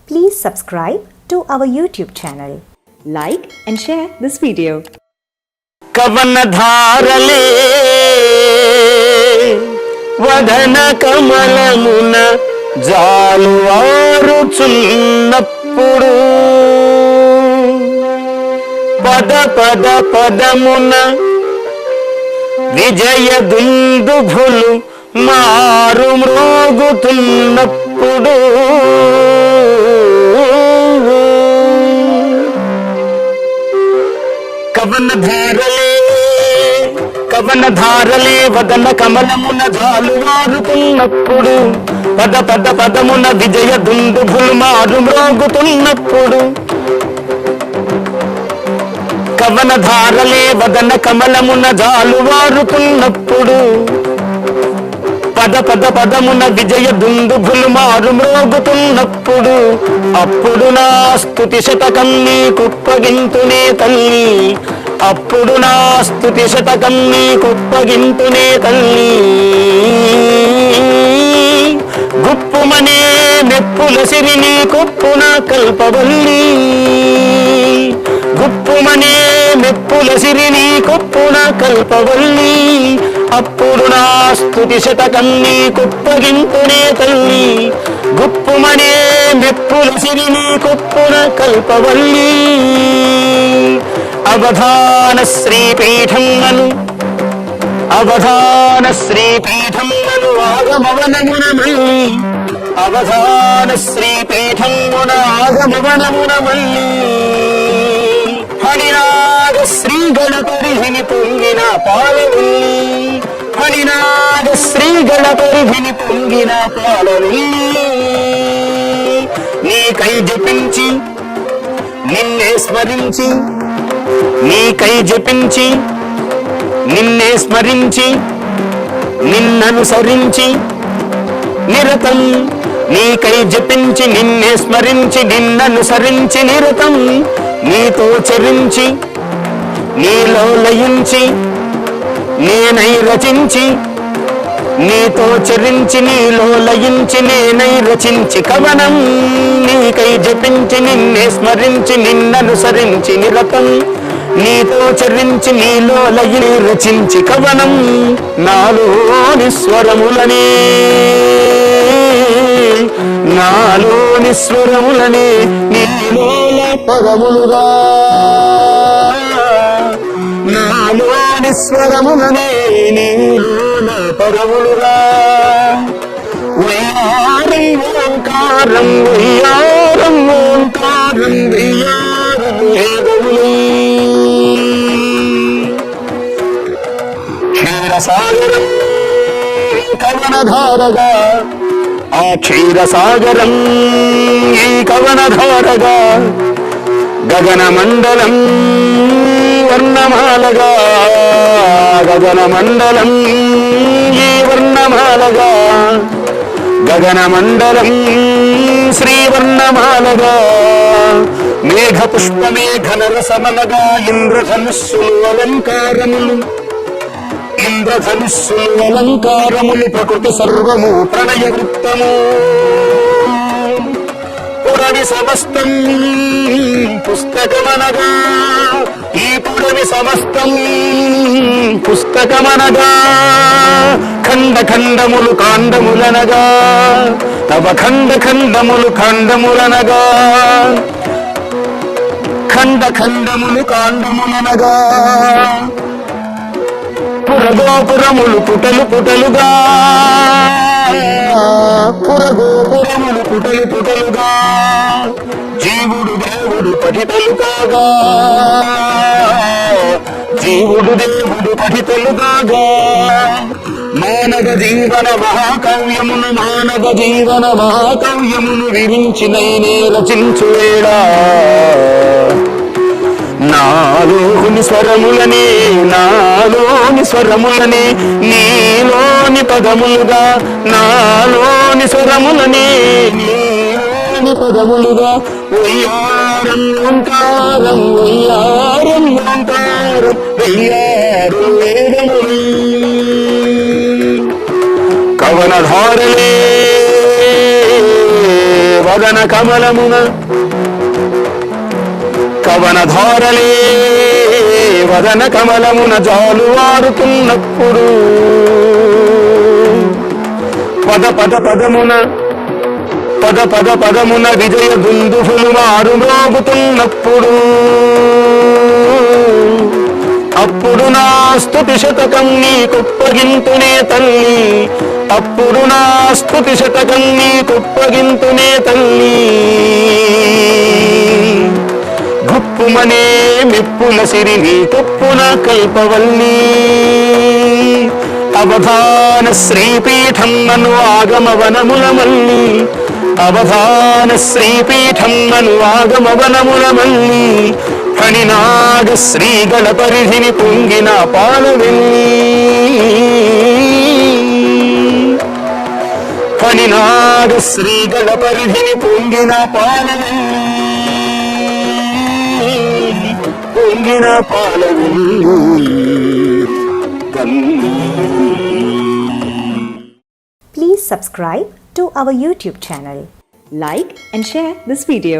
Please subscribe to our YouTube channel. Like and share this video. కవనధారలే వదన కమలమున జాలువారుచున్నప్పుడు పద పద పదమున విజయ దుందుభులు మారు మ్రోగుతున్నప్పుడు కవనధారలే వదన కమలమున జాలువారుతున్నప్పుడు పద పద పదమున విజయ దుందుభులు మారు మ్రోగుతున్నప్పుడు కవనధారలే వదన కమలమున జాలువారుతున్నప్పుడు పద పద పదమున విజయ దుందుభులు మారు మ్రోగుతున్నప్పుడు అప్పుడు నా స్తుతి శతకం నీకుప్పగింతునే తల్లి, అప్పుడు నా స్తుతి శతకం నీకుప్పగింతునే తల్లి. గుప్పుమనే మెప్పుల సిరి నీ కొప్పున కల్పవల్లి, గుప్పుమనే మెప్పుల సిరి నీ కొప్పున కల్పవల్లి. అప్పుడు నా స్తుతి శతకం నీకుప్పగింతునే తల్లి, గుప్పుమనే మెప్పుల సిరి నీ కొప్పున కల్పవల్లి. అవధాన శ్రీపీఠం అను అవధాన శ్రీపీఠం అను ఆగమవనమున మల్లి, అవధాన శ్రీపీఠమున ఆగమవనమున మల్లి. హరినాగ శ్రీ గణపరిధిని పొంగిన పాలవల్లి, హరినాగ శ్రీ గణపరిధిని పొంగిన పాలవల్లి. నీకై జపించి నిన్నే స్మరించి, నీకై జపించి నిన్నే స్మరించి నిన్ననుసరించి నిరతం, నీకై జపించి నిన్నే స్మరించి నిన్ననుసరించి నిరతం. నీతో చరించి నీలో లయించి నేనై రచించి, నీతో చరించి నీలో లయించి నేనై రచించి కవనం. నీకై జపించి నిన్నే స్మరించి నిన్ననుసరించి నిరతం, నీతో చరించి నీలో లయిని రచించి కవనం. నాలోని స్వరములనే నాలోని స్వరములనే నీలోల పదములుగా, నాలోని స్వరములనే నీలోల పదములుగా. వయ్యారం ఓంకారం వయ్యారం ఓంకారం వయ్యారం వేదములు. క్షీరసాగరం కవనధారగా, ఆ క్షీరసాగరం ఈ కవనధారగా, గగన మండలం వర్ణమాలగా, గగన మండలం ఈ వర్ణమాలగా, గగన మండలం శ్రీవర్ణమాలగా. మేఘ పుష్పమేఘ నరసమనగా ఇంద్రధనుస్సులు అలంకారములు, ఇంద్రధనుస్సులు అలంకారములు ప్రకృతి సర్వము ప్రణయ వృత్తము. పురవి సమస్తం పుస్తకమనగా, ఈ పురవి సమస్తం పుస్తకమనగా. ఖండ ఖండములు కాండములనగా, తవ ఖండ ఖండములు కాండములనగా, ఖండ ఖండములు కాండములనగా. పురగోపురములు పుటలు పుటలుగా, పురగోపురములు పుటలు పుటలుగా. జీవుడు దేవుడు పఠితలు కాగా, జీవుడు దేవుడు పఠితలు కాగా. మానవ జీవన మహాకావ్యమును మానవ జీవన మహాకావ్యమును విరించి నైనే రచించువేడా. నాలోని స్వరములనే నాలోని స్వరములనే నీలోని పదములుగా, నాలోని స్వరములనే నీలోని పదములుగా. వయ్యారం ఓంకారం వయ్యారం ఓంకారం వయ్యారు వేదములు. కవనధారలే వదన కమలమున కవనధారలే వదన కమలమున జాలువారుతున్నప్పుడు పదమున విజయ దుందుభులు మారుమోగుతున్నప్పుడు అప్పుడు నా స్తుతి శతకం నీకొప్పగింతునే తల్లి, అప్పుడు నా స్తుతి శతకం నీకొప్పగింతునే తల్లి. గుప్పుమనే మిప్పుల సిరి నీ కొప్పున కల్పవల్లి, అవధాన శ్రీపీఠం మను ఆగమవనముల మల్లి, అవధాన శ్రీపీఠం మను ఆగమవనముల మల్లి. ఫణినాగ శ్రీగల పరిధిని పొంగిన పాలవెల్లి, ఫణినాగ శ్రీగల పరిధిని పొంగిన పాలవెల్లి, పొంగిన Palavelli. Please subscribe to our YouTube channel. Like and share this video.